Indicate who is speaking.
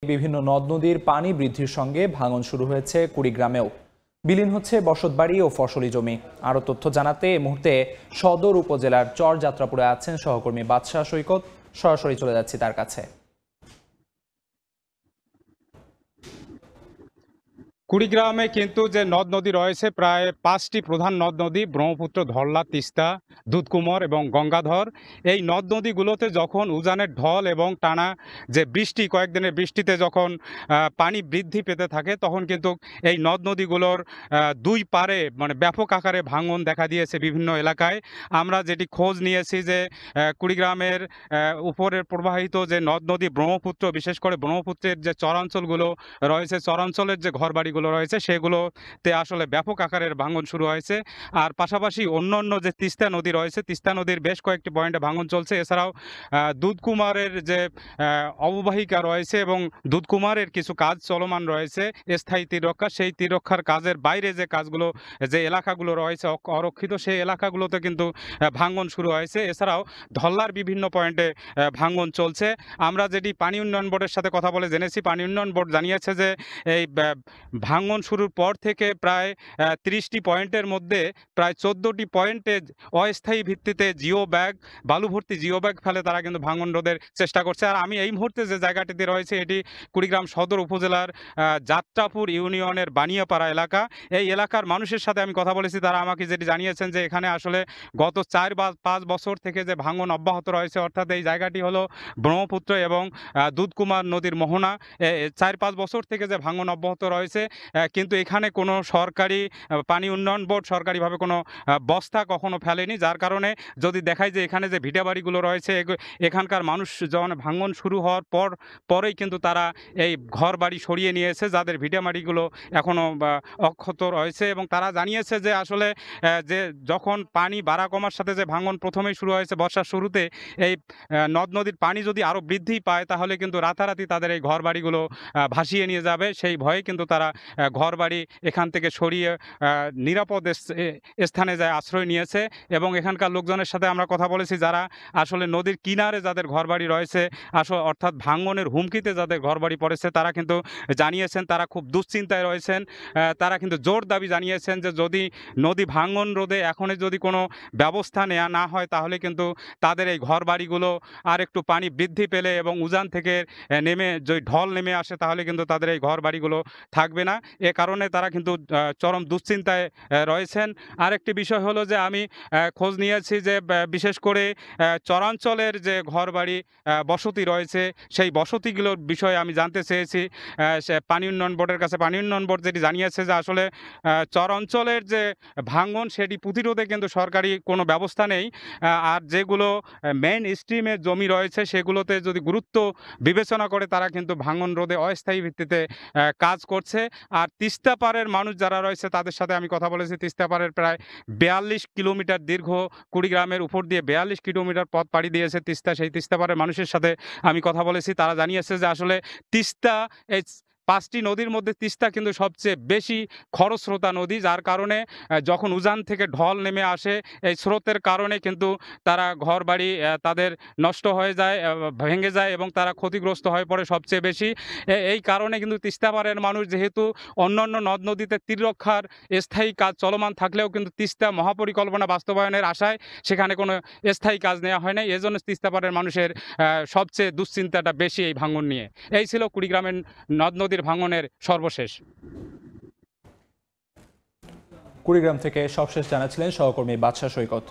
Speaker 1: বিভিন্ন নদ নদীর পানি বৃদ্ধির সঙ্গে ভাঙন শুরু হয়েছে কুড়িগ্রামেও। বিলীন হচ্ছে বসতবাড়ি ও ফসলি জমি। আরও তথ্য জানাতে এই মুহূর্তে সদর উপজেলার চর যাত্রাপুরে আছেন সহকর্মী বাদশাহ সৈকত। সরাসরি চলে যাচ্ছি তার কাছে।
Speaker 2: কুড়িগ্রামে কিন্তু যে নদ নদী রয়েছে প্রায় 5টি প্রধান নদ নদী, ব্রহ্মপুত্র, ধরলা, তিস্তা, দুধকুমার এবং গঙ্গাধর। এই নদ নদীগুলোতে যখন উজানের ঢল এবং টানা যে বৃষ্টি, কয়েকদিনের বৃষ্টিতে যখন পানি বৃদ্ধি পেতে থাকে, তখন কিন্তু এই নদ নদীগুলোর দুই পারে ব্যাপক আকারে ভাঙন দেখা দিয়েছে বিভিন্ন এলাকায়। আমরা যেটি খোঁজ নিয়েছি যে কুড়িগ্রামের উপরের প্রবাহিত যে নদ নদী ব্রহ্মপুত্র, বিশেষ করে ব্রহ্মপুত্রের যে চরাঞ্চলগুলো রয়েছে, চরাঞ্চলের যে ঘরবাড়ি রয়েছে সেগুলোতে আসলে ব্যাপক আকারের ভাঙন শুরু হয়েছে। আর পাশাপাশি অন্যান্য যে তিস্তা নদী রয়েছে, তিস্তা নদীর বেশ কয়েকটি পয়েন্টে ভাঙন চলছে। এছাড়াও দুধকুমারের যে অববাহিকা রয়েছে এবং দুধকুমারের কিছু কাজ চলমান রয়েছে, স্থায়ী তীররক্ষা, সেই তীররক্ষার কাজের বাইরে যে কাজগুলো, যে এলাকাগুলো রয়েছে অরক্ষিত, সেই এলাকাগুলোতে কিন্তু ভাঙন শুরু হয়েছে। এছাড়াও ধল্লার বিভিন্ন পয়েন্টে ভাঙন চলছে। আমরা যেটি পানি উন্নয়ন বোর্ডের সাথে কথা বলে জেনেছি, পানি উন্নয়ন বোর্ড জানিয়েছে যে এই ভাঙন শুরুর পর থেকে প্রায় 30টি পয়েন্টের মধ্যে প্রায় 14টি পয়েন্টে অস্থায়ী ভিত্তিতে জিও ব্যাগ, বালু ভর্তি জিও ব্যাগ ফেলে তারা কিন্তু ভাঙন রোধের চেষ্টা করছে। আর আমি এই মুহূর্তে যে জায়গাটিতে রয়েছে, এটি কুড়িগ্রাম সদর উপজেলার যাত্রাপুর ইউনিয়নের বানিয়াপাড়া এলাকা। এই এলাকার মানুষের সাথে আমি কথা বলেছি, তারা আমাকে যেটি জানিয়েছেন যে এখানে আসলে গত 4 বা 5 বছর থেকে যে ভাঙন অব্যাহত রয়েছে, অর্থাৎ এই জায়গাটি হলো ব্রহ্মপুত্র এবং দুধকুমার নদীর মোহনা। 4-5 বছর থেকে যে ভাঙন অব্যাহত রয়েছে, কিন্তু এখানে কোনো সরকারি পানি উন্নয়ন বোর্ড সরকারিভাবে কোনো বস্তা কখনো ফেলেনি, যার কারণে যদি দেখায় যে এখানে যে ভিটাবাড়িগুলো রয়েছে, এখানকার মানুষ যখন ভাঙন শুরু হওয়ার পরেই কিন্তু তারা এই ঘর বাড়ি সরিয়ে নিয়েছে, যাদের ভিটাবাড়িগুলো এখনও অক্ষত রয়েছে। এবং তারা জানিয়েছে যে আসলে যে যখন পানি বাড়া কমার সাথে যে ভাঙন প্রথমেই শুরু হয়েছে বর্ষার শুরুতে, এই নদ নদীর পানি যদি আরও বৃদ্ধি পায় তাহলে কিন্তু রাতারাতি তাদের এই ঘর বাড়িগুলো ভাসিয়ে নিয়ে যাবে। সেই ভয়ে কিন্তু তারা ঘরবাড়ি এখান থেকে সরিয়ে নিরাপদ স্থানে যায় আশ্রয় নিয়েছে। এবং এখানকার লোকজনের সাথে আমরা কথা বলেছি, যারা আসলে নদীর কিনারে যাদের ঘরবাড়ি রয়েছে, অর্থাৎ ভাঙনের হুমকিতে যাদের ঘরবাড়ি পড়েছে, তারা কিন্তু জানিয়েছেন তারা খুব দুশ্চিন্তায় রয়েছেন। তারা কিন্তু জোর দাবি জানিয়েছেন যে যদি নদী ভাঙন রোধে এখনই যদি কোনো ব্যবস্থা নেওয়া না হয়, তাহলে কিন্তু তাদের এই ঘরবাড়িগুলো আর একটু পানি বৃদ্ধি পেলে এবং উজান থেকে নেমে যদি ঢল নেমে আসে, তাহলে কিন্তু তাদের এই ঘরবাড়িগুলো থাকবে না। এ কারণে তারা কিন্তু চরম দুশ্চিন্তায় রয়েছেন। আরেকটি বিষয় হলো যে আমি খোঁজ নিয়েছি যে বিশেষ করে চরাঞ্চলের যে ঘরবাড়ি বসতি রয়েছে, সেই বসতিগুলোর বিষয়ে আমি জানতে চেয়েছি পানি উন্নয়ন বোর্ডের কাছে। পানি উন্নয়ন বোর্ড যেটি জানিয়েছে যে আসলে চরাঞ্চলের যে ভাঙন, সেটি প্রতিরোধে কিন্তু সরকারি কোনো ব্যবস্থা নেই। আর যেগুলো মেইন স্ট্রিমের জমি রয়েছে, সেগুলোতে যদি গুরুত্ব বিবেচনা করে তারা কিন্তু ভাঙন রোধে অস্থায়ী ভিত্তিতে কাজ করছে। আর তিস্তা পাড়ের মানুষ যারা রয়েছে তাদের সাথে আমি কথা বলেছি। তিস্তা পাড়ের প্রায় 42 কিলোমিটার দীর্ঘ কুড়িগ্রামের উপর দিয়ে 42 কিলোমিটার পথ পাড়ি দিয়েছে তিস্তা। সেই তিস্তা পাড়ের মানুষের সাথে আমি কথা বলেছি, তারা জানিয়েছে যে আসলে তিস্তা, এই 5টি নদীর মধ্যে তিস্তা কিন্তু সবচেয়ে বেশি খরস্রোতা নদী, যার কারণে যখন উজান থেকে ঢল নেমে আসে, এই স্রোতের কারণে কিন্তু তারা ঘরবাড়ি তাদের নষ্ট হয়ে যায়, ভেঙে যায় এবং তারা ক্ষতিগ্রস্ত হয়ে পড়ে সবচেয়ে বেশি। এই কারণে কিন্তু তিস্তা পাড়ের মানুষ, যেহেতু অন্যান্য নদ নদীতে তীর রক্ষার স্থায়ী কাজ চলমান থাকলেও কিন্তু তিস্তা মহাপরিকল্পনা বাস্তবায়নের আশায় সেখানে কোনো স্থায়ী কাজ নেওয়া হয় না। এজন্য তিস্তা পাড়ের মানুষের সবচেয়ে দুশ্চিন্তাটা বেশি এই ভাঙন নিয়ে। এই ছিল কুড়িগ্রামের নদ নদীর ভাঙনের সর্বশেষ।
Speaker 1: কুড়িগ্রাম থেকে সবশেষ জানাচ্ছিলেন সহকর্মী বাদশাহ সৈকত।